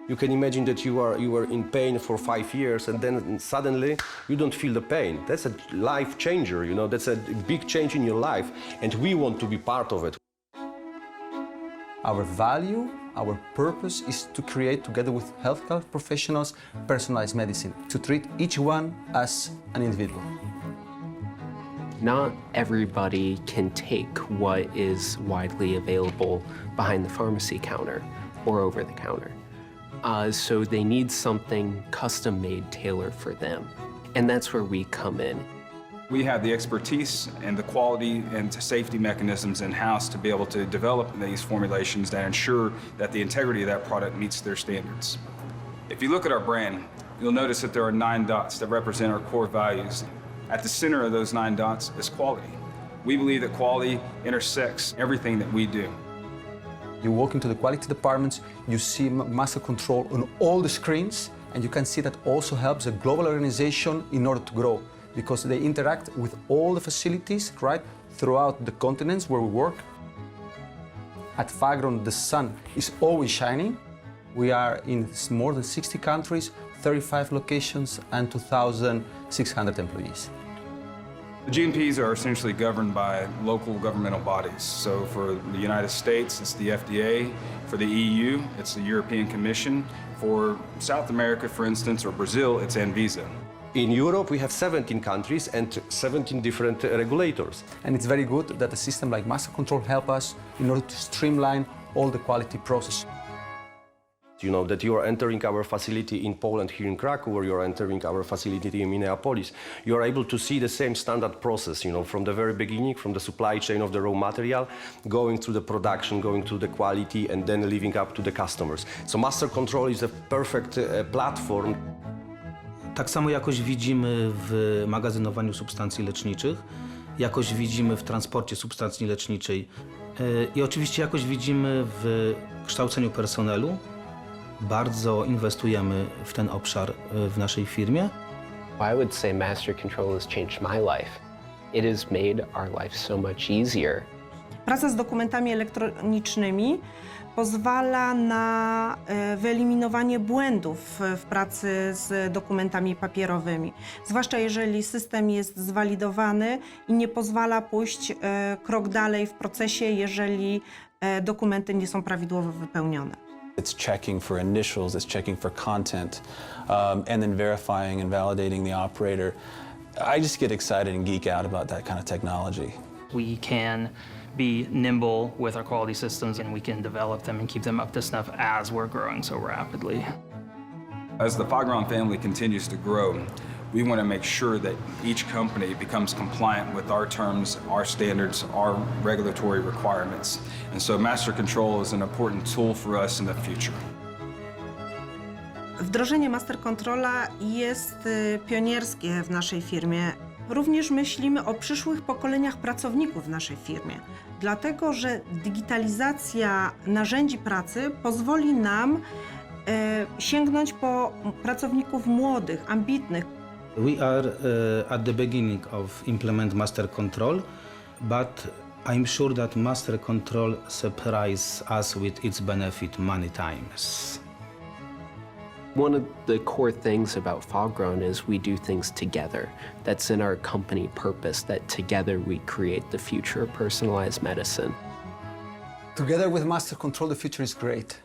You can imagine that you were in pain for 5 years and then suddenly you don't feel the pain. That's a life changer, you know, that's a big change in your life, and we want to be part of it. Our value, our purpose is to create, together with healthcare professionals, personalized medicine, to treat each one as an individual. Not everybody can take what is widely available behind the pharmacy counter or over the counter. So they need something custom-made, tailored for them. And that's where we come in. We have the expertise and the quality and safety mechanisms in-house to be able to develop these formulations that ensure that the integrity of that product meets their standards. If you look at our brand, you'll notice that there are 9 dots that represent our core values. At the center of those 9 dots is quality. We believe that quality intersects everything that we do. You walk into the quality departments, you see MasterControl on all the screens, and you can see that also helps a global organization in order to grow, because they interact with all the facilities, right, throughout the continents where we work. At Fagron, the sun is always shining. We are in more than 60 countries, 35 locations, and 2,600 employees. The GMPs are essentially governed by local governmental bodies. So for the United States, it's the FDA. For the EU, it's the European Commission. For South America, for instance, or Brazil, it's Anvisa. In Europe, we have 17 countries and 17 different regulators. And it's very good that a system like MasterControl helps us in order to streamline all the quality process. You know, that you are entering our facility in Poland, here in Krakow, or you are entering our facility in Minneapolis. You are able to see the same standard process, you know, from the very beginning, from the supply chain of the raw material, going through the production, going through the quality, and then living up to the customers. So MasterControl is a perfect platform. Tak samo jakość widzimy w magazynowaniu substancji leczniczych, jakość widzimy w transporcie substancji leczniczej i oczywiście jakość widzimy w kształceniu personelu. Bardzo inwestujemy w ten obszar w naszej firmie. I would say MasterControl has changed my life. It has made our life so much easier. Praca z dokumentami elektronicznymi pozwala na wyeliminowanie błędów w pracy z dokumentami papierowymi. Zwłaszcza jeżeli system jest zwalidowany i nie pozwala pójść krok dalej w procesie, jeżeli dokumenty nie są prawidłowo wypełnione. It's checking for initials, it's checking for content, and then verifying and validating the operator. I just get excited and geek out about that kind of technology. We can be nimble with our quality systems, and we can develop them and keep them up to snuff as we're growing so rapidly. As the Fagron family continues to grow, we want to make sure that each company becomes compliant with our terms, our standards, our regulatory requirements. And so MasterControl is an important tool for us in the future. Wdrożenie MasterControla jest pionierskie w naszej firmie. Również myślimy o przyszłych pokoleniach pracowników w naszej firmie, dlatego że digitalizacja narzędzi pracy pozwoli nam sięgnąć po pracowników młodych, ambitnych. We are at the beginning of implement MasterControl, but I'm sure that MasterControl surprises us with its benefit many times. One of the core things about Fagron is we do things together. That's in our company purpose, that together we create the future of personalized medicine. Together with MasterControl, the future is great.